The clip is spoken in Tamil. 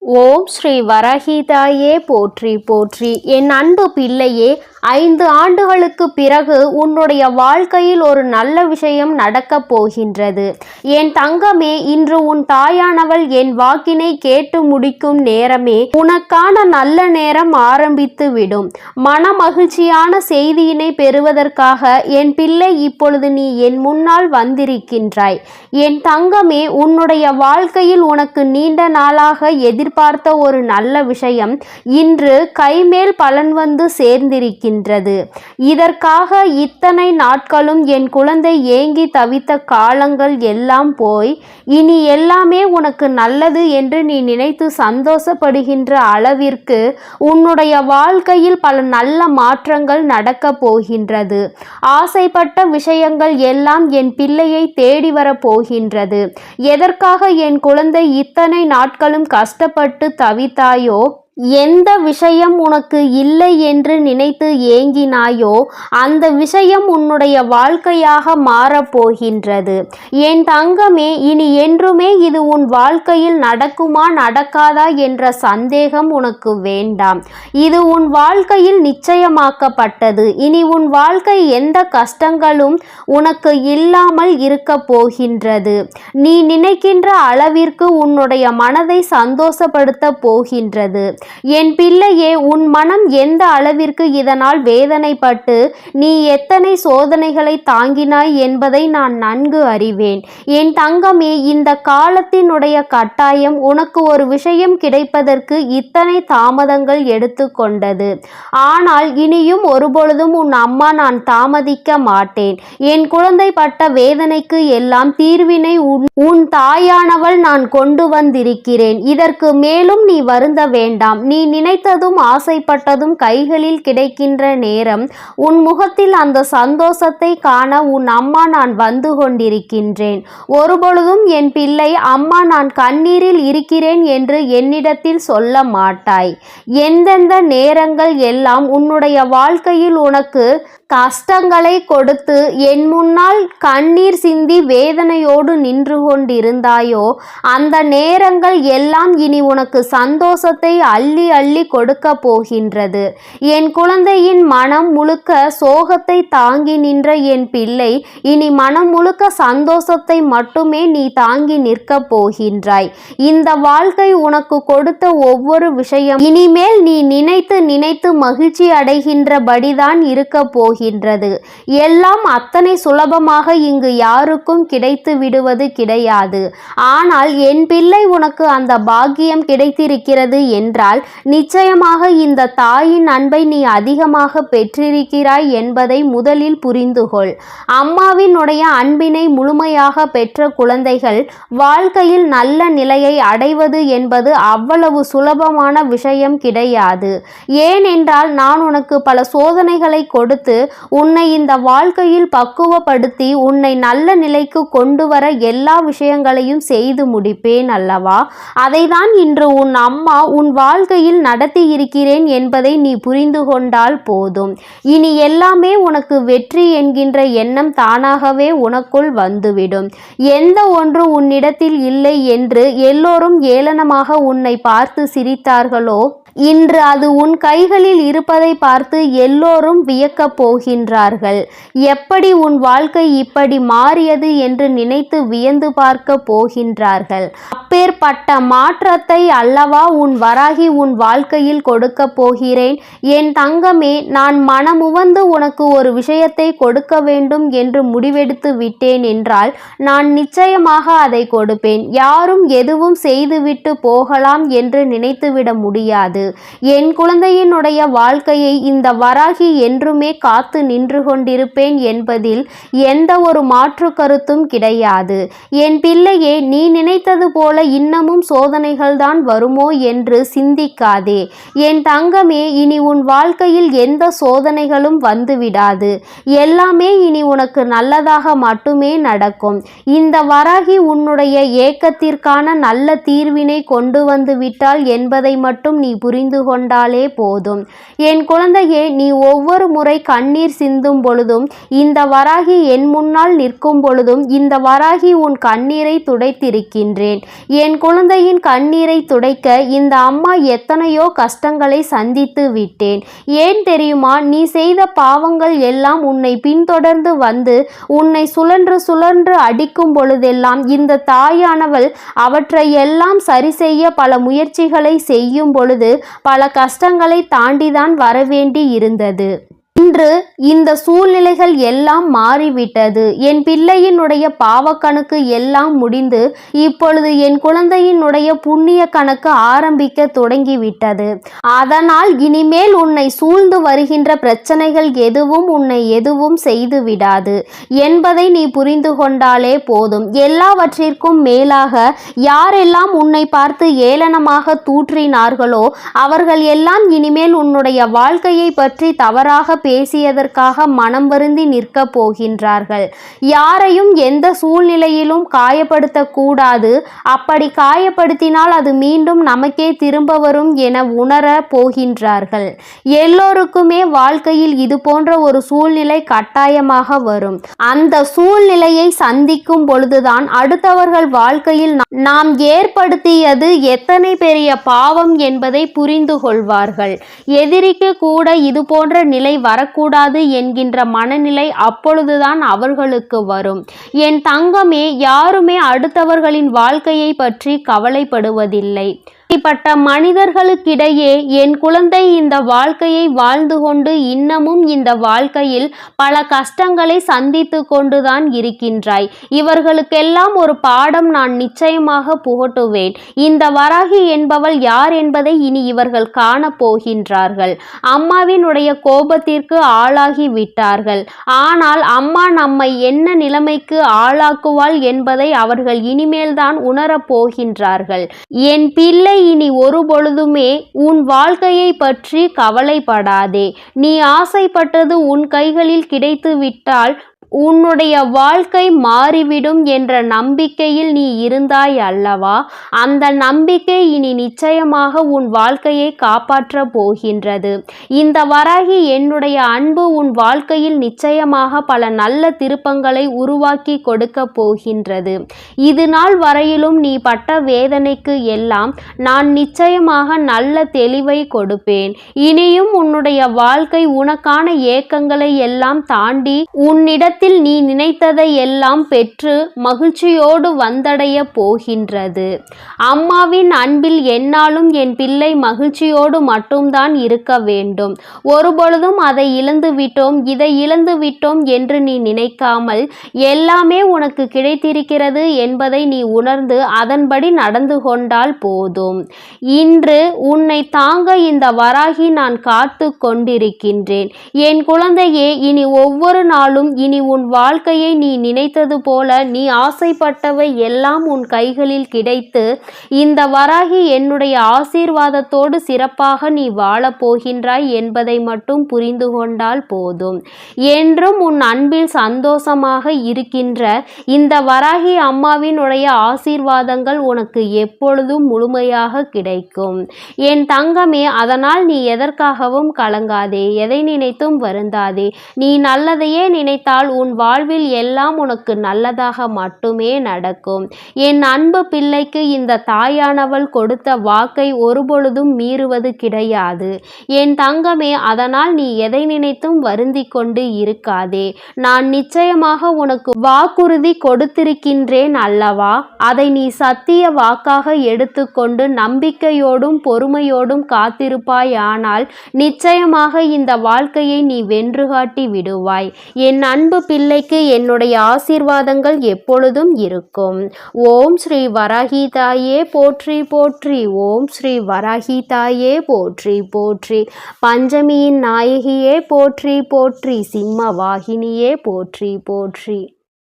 ஓம் ஸ்ரீ வரஹிதாயே போற்றி போற்றி. என் அன்பு பிள்ளையே, 5 ஆண்டுகளுக்கு பிறகு உன்னுடைய வாழ்க்கையில் ஒரு நல்ல விஷயம் நடக்கப் போகின்றது. என் தங்கமே, இன்று உன் தாயானவள் என் வாக்கினை கேட்டு முடிக்கும் நேரமே உனக்கான நல்ல நேரம் ஆரம்பித்து விடும். மன மகிழ்ச்சியான செய்தியினை பெறுவதற்காக என் பிள்ளை இப்பொழுது நீ என் முன்னால் வந்திருக்கின்றாய். என் தங்கமே, உன்னுடைய வாழ்க்கையில் உனக்கு நீண்ட நாளாக எதிர்பார்த்த ஒரு நல்ல விஷயம் இன்று கைமேல் பலன் வந்து சேர்ந்திருக்கின்றது. இதற்காக இத்தனை நாட்களும் என் குழந்தை ஏங்கி தவித்த காலங்கள் எல்லாம் போய் இனி எல்லாமே உனக்கு நல்லது என்று நீ நினைத்து சந்தோஷப்படுகின்ற அளவிற்கு உன்னுடைய வாழ்க்கையில் பல நல்ல மாற்றங்கள் நடக்கப் போகின்றது. ஆசைப்பட்ட விஷயங்கள் எல்லாம் என் பிள்ளையை தேடி வரப் போகின்றது. எதற்காக என் குழந்தை இத்தனை நாட்களும் கஷ்டப்பட்டு தவித்தாயோ, எந்த விஷயம் உனக்கு இல்லை என்று நினைத்து ஏங்கினாயோ அந்த விஷயம் உன்னுடைய வாழ்க்கையாக மாறப்போகின்றது. என் தங்கமே, இனி என்றுமே இது உன் வாழ்க்கையில் நடக்குமா நடக்காதா என்ற சந்தேகம் உனக்கு வேண்டாம். இது உன் வாழ்க்கையில் நிச்சயமாக்கப்பட்டது. இனி உன் வாழ்க்கை எந்த கஷ்டங்களும் உனக்கு இல்லாமல் இருக்க போகின்றது. நீ நினைக்கின்ற அளவிற்கு உன்னுடைய மனதை சந்தோஷப்படுத்த போகின்றது. என் பிள்ளையே, உன் மனம் எந்த அளவிற்கு இதனால் வேதனைப்பட்டு நீ எத்தனை சோதனைகளை தாங்கினாய் என்பதை நான் நன்கு அறிவேன். என் தங்கமே, இந்த காலத்தினுடைய கட்டாயம் உனக்கு ஒரு விஷயம் கிடைப்பதற்கு இத்தனை தாமதங்கள் எடுத்துக்கொண்டது. ஆனால் இனியும் ஒருபொழுதும் உன் அம்மா நான் தாமதிக்க மாட்டேன். என் குழந்தை பட்ட வேதனைக்கு எல்லாம் தீர்வினை உன் தாயானவள் நான் கொண்டு வந்திருக்கிறேன். இதற்கு மேலும் நீ வருந்த வேண்டாம். நீ நினைத்ததும் ஆசைப்பட்டதும் கைகளில் கிடைக்கின்ற நேரம் உன் முகத்தில் அந்த சந்தோஷத்தை காண உன் அம்மா நான் வந்து கொண்டிருக்கின்றேன். ஒருபொழுதும் என் பிள்ளை, அம்மா நான் கண்ணீரில் இருக்கிறேன் என்று என்னிடத்தில் சொல்ல மாட்டாய். எந்தெந்த நேரங்கள் எல்லாம் உன்னுடைய வாழ்க்கையில் உனக்கு கஷ்டங்களை கொடுத்து என் முன்னால் கண்ணீர் சிந்தி வேதனையோடு நின்று கொண்டிருந்தாயோ அந்த நேரங்கள் எல்லாம் இனி உனக்கு சந்தோஷத்தை அள்ளி அள்ளி கொடுக்க போகின்றது. என் குழந்தையின் மனம் முழுக்க சோகத்தை தாங்கி நின்ற என் பிள்ளை இனி மனம் முழுக்க சந்தோஷத்தை மட்டுமே நீ தாங்கி நிற்க போகின்றாய். இந்த வாழ்க்கை உனக்கு கொடுத்த ஒவ்வொரு விஷயம் இனிமேல் நீ நினைத்து நினைத்து மகிழ்ச்சி அடைகின்றபடிதான் இருக்க போகின்றது. எல்லாம் அத்தனை சுலபமாக இங்கு யாருக்கும் கிடைத்து விடுவது கிடையாது. ஆனால் என் பிள்ளை, உனக்கு அந்த பாக்கியம் கிடைத்திருக்கிறது என்றால் நிச்சயமாக இந்த தாயின் அன்பை நீ அதிகமாக பெற்றிருக்கிறாய் என்பதை முதலில் புரிந்துகொள். அம்மாவினுடைய அன்பினை முழுமையாக பெற்ற குழந்தைகள் வாழ்க்கையில் நல்ல நிலையை அடைவது என்பது அவ்வளவு சுலபமான விஷயம் கிடையாது. ஏனென்றால் நான் உனக்கு பல சோதனைகளை கொடுத்து உன்னை இந்த வாழ்க்கையில் பக்குவப்படுத்தி உன்னை நல்ல நிலைக்கு கொண்டு வர எல்லா விஷயங்களையும் செய்து முடிப்பேன் அல்லவா? அதைதான் இன்று உன் அம்மா உன் வாழ்க்கையில் நடத்தி இருக்கிறேன் என்பதை நீ புரிந்து கொண்டால் போதும். இனி எல்லாமே உனக்கு வெற்றி என்கின்ற எண்ணம் தானாகவே உனக்குள் வந்துவிடும். எந்த ஒன்று உன்னிடத்தில் இல்லை என்று எல்லோரும் ஏளனமாக உன்னை பார்த்து சிரித்தார்களோ, இன்று அது உன் கைகளில் இருப்பதை பார்த்து எல்லோரும் வியக்கப் போகின்றார்கள். எப்படி உன் வாழ்க்கை இப்படி மாறியது என்று நினைத்து வியந்து பார்க்க போகின்றார்கள். அப்பேற்பட்ட மாற்றத்தை அல்லவா உன் வராகி உன் வாழ்க்கையில் கொடுக்க போகிறேன். என் தங்கமே, நான் மனமுவந்து உனக்கு ஒரு விஷயத்தை கொடுக்க வேண்டும் என்று முடிவெடுத்து விட்டேன் என்றால் நான் நிச்சயமாக அதை கொடுப்பேன். யாரும் எதுவும் செய்துவிட்டு போகலாம் என்று நினைத்துவிட முடியாது. என் குழந்தையினுடைய வாழ்க்கையை இந்த வராகி என்றுமே காத்து நின்று கொண்டிருப்பேன் என்பதில் எந்த ஒரு மாற்று கருத்தும் கிடையாது. என் பிள்ளையே, நீ நினைத்தது போல இன்னமும் சோதனைகள் தான் வருமோ என்று சிந்திக்காதே. என் தங்கமே, இனி உன் வாழ்க்கையில் எந்த சோதனைகளும் வந்துவிடாது. எல்லாமே இனி உனக்கு நல்லதாக மட்டுமே நடக்கும். இந்த வராகி உன்னுடைய ஏக்கத்திற்கான நல்ல தீர்வினை கொண்டு வந்து விட்டாள் என்பதை மட்டும் நீ புரிந்து புரிந்து கொண்டாலே போதும். என் குழந்தையே, நீ ஒவ்வொரு முறை கண்ணீர் சிந்தும் பொழுதும், இந்த வராகி என் முன்னால் நிற்கும் பொழுதும் இந்த வராகி உன் கண்ணீரை துடைத்திருக்கின்றேன். என் குழந்தையின் கண்ணீரை துடைக்க இந்த அம்மா எத்தனையோ கஷ்டங்களை சந்தித்து விட்டேன். ஏன் தெரியுமா? நீ செய்த பாவங்கள் எல்லாம் உன்னை பின்தொடர்ந்து வந்து உன்னை சுழன்று சுழன்று அடிக்கும் பொழுதெல்லாம் இந்த தாயானவள் அவற்றை எல்லாம் சரி செய்ய பல முயற்சிகளை செய்யும் பொழுது பல கஷ்டங்களை தாண்டிதான் வரவேண்டி இருந்தது. இன்று இந்த சூழ்நிலைகள் எல்லாம் மாறிவிட்டது. என் பிள்ளையினுடைய பாவக்கணக்கு எல்லாம் முடிந்து இப்பொழுது என் குழந்தையினுடைய புண்ணிய கணக்கு ஆரம்பிக்க தொடங்கிவிட்டது. அதனால் இனிமேல் உன்னை சூழ்ந்து வருகின்ற பிரச்சனைகள் எதுவும் உன்னை எதுவும் செய்து விடாது என்பதை நீ புரிந்து கொண்டாலே போதும். எல்லாவற்றிற்கும் மேலாக யாரெல்லாம் உன்னை பார்த்து ஏளனமாக தூற்றினார்களோ அவர்கள் எல்லாம் இனிமேல் உன்னுடைய வாழ்க்கையை பற்றி தவறாக பேசியதற்காக மனம் வருந்தி நிற்க போகின்றார்கள். யாரையும் எந்த சூழ்நிலையிலும் காயப்படுத்தக்கூடாது. அப்படி காயப்படுத்தினால் அது மீண்டும் நமக்கே திரும்ப வரும் என உணர போகின்றார்கள். எல்லோருக்குமே வாழ்க்கையில் இது போன்ற ஒரு சூழ்நிலை கட்டாயமாக வரும். அந்த சூழ்நிலையை சந்திக்கும் பொழுதுதான் அடுத்தவர்கள் வாழ்க்கையில் நாம் ஏற்படுத்தியது எத்தனை பெரிய பாவம் என்பதை புரிந்து கொள்வார்கள். எதிரிக்கு கூட இது போன்ற நிலை வரக்கூடாது என்கின்ற மனநிலை அப்பொழுதுதான் அவர்களுக்கு வரும். என் தங்கமே, யாருமே அடுத்தவர்களின் வாழ்க்கையை பற்றி கவலைப்படுவதில்லை. இப்படிப்பட்ட மனிதர்களுக்கிடையே என் குழந்தை இந்த வாழ்க்கையை வாழ்ந்து கொண்டு இன்னமும் இந்த வாழ்க்கையில் பல கஷ்டங்களை சந்தித்து கொண்டுதான் இருக்கின்றாய். இவர்களுக்கெல்லாம் ஒரு பாடம் நான் நிச்சயமாக புகட்டுவேன். இந்த வராகி என்பவள் யார் என்பதை இனி இவர்கள் காண போகின்றார்கள். அம்மாவினுடைய கோபத்திற்கு ஆளாகி விட்டார்கள். ஆனால் அம்மா நம்மை என்ன நிலைமைக்கு ஆளாக்குவாள் என்பதை அவர்கள் இனிமேல்தான் உணரப் போகின்றார்கள். என் பிள்ளை, இனி ஒரு பொழுதுமே உன் வாழ்க்கையை பற்றி கவலைப்படாதே. நீ ஆசைப்பட்டது உன் கைகளில் கிடைத்து விட்டால் உன்னுடைய வாழ்க்கை மாறிவிடும் என்ற நம்பிக்கையில் நீ இருந்தாய் அல்லவா? அந்த நம்பிக்கை இனி நிச்சயமாக உன் வாழ்க்கையை காப்பாற்ற போகின்றது. இந்த வராகி என்னுடைய அன்பு உன் வாழ்க்கையில் நிச்சயமாக பல நல்ல திருப்பங்களை உருவாக்கி கொடுக்க போகின்றது. இது நாள் வரையிலும் நீ பட்ட வேதனைக்கு எல்லாம் நான் நிச்சயமாக நல்ல தெளிவை கொடுப்பேன். இனியும் உன்னுடைய வாழ்க்கை உனக்கான ஏக்கங்களை எல்லாம் தாண்டி உன்னிடத்தில் நீ நினைத்ததை எல்லாம் பெற்று மகிழ்ச்சியோடு வந்தடைய போகின்றது. அம்மாவின் அன்பில் என்னாலும் என் பிள்ளை மகிழ்ச்சியோடு மட்டும்தான் இருக்க வேண்டும். ஒருபொழுதும் அதை இழந்து விட்டோம், இதை இழந்து விட்டோம் என்று நீ நினைக்காமல் எல்லாமே உனக்கு கிடைத்திருக்கிறது என்பதை நீ உணர்ந்து அதன்படி நடந்து கொண்டால் போதும். இன்று உன்னை தாங்க இந்த வராகி நான் காத்து கொண்டிருக்கின்றேன். என் குழந்தையே, இனி ஒவ்வொரு நாளும் இனி உன் வாழ்க்கையை நீ நினைத்தது போல நீ ஆசைப்பட்டவை எல்லாம் உன் கைகளில் கிடைத்து இந்த வராகி என்னுடைய ஆசீர்வாதத்தோடு சிறப்பாக நீ வாழப் போகின்றாய் என்பதை மட்டும் புரிந்து கொண்டால் போதும். என்றும் உன் அன்பில் சந்தோஷமாக இருக்கின்ற இந்த வராகி அம்மாவினுடைய ஆசீர்வாதங்கள் உனக்கு எப்பொழுதும் முழுமையாக கிடைக்கும். என் தங்கமே, அதனால் நீ எதற்காகவும் கலங்காதே, எதை நினைத்தும் வருந்தாதே. நீ நல்லதையே நினைத்தால் உன் வாழ்வில் எல்லாம் உனக்கு நல்லதாக மட்டுமே நடக்கும். என் அன்பு பிள்ளைக்கு இந்த தாயானவள் கொடுத்த வாக்கை ஒருபொழுதும் மீறுவது கிடையாது. என் தங்கமே, அதனால் நீ எதை நினைத்தும் வருந்தி கொண்டு இருக்காதே. நான் நிச்சயமாக உனக்கு வாக்குறுதி கொடுத்திருக்கின்றேன் அல்லவா? அதை நீ சத்திய வாக்காக எடுத்துக்கொண்டு நம்பிக்கையோடும் பொறுமையோடும் காத்திருப்பாயானால் நிச்சயமாக இந்த வாழ்க்கையை நீ வென்று காட்டி விடுவாய். என் அன்பு பிள்ளைக்கு என்னுடைய ஆசீர்வாதங்கள் எப்பொழுதும் இருக்கும். ஓம் ஸ்ரீ வராகி தாயே போற்றி போற்றி. ஓம் ஸ்ரீ வராகி தாயே போற்றி போற்றி. பஞ்சமியின் நாயகியே போற்றி போற்றி. சிம்ம வாகினியே போற்றி போற்றி.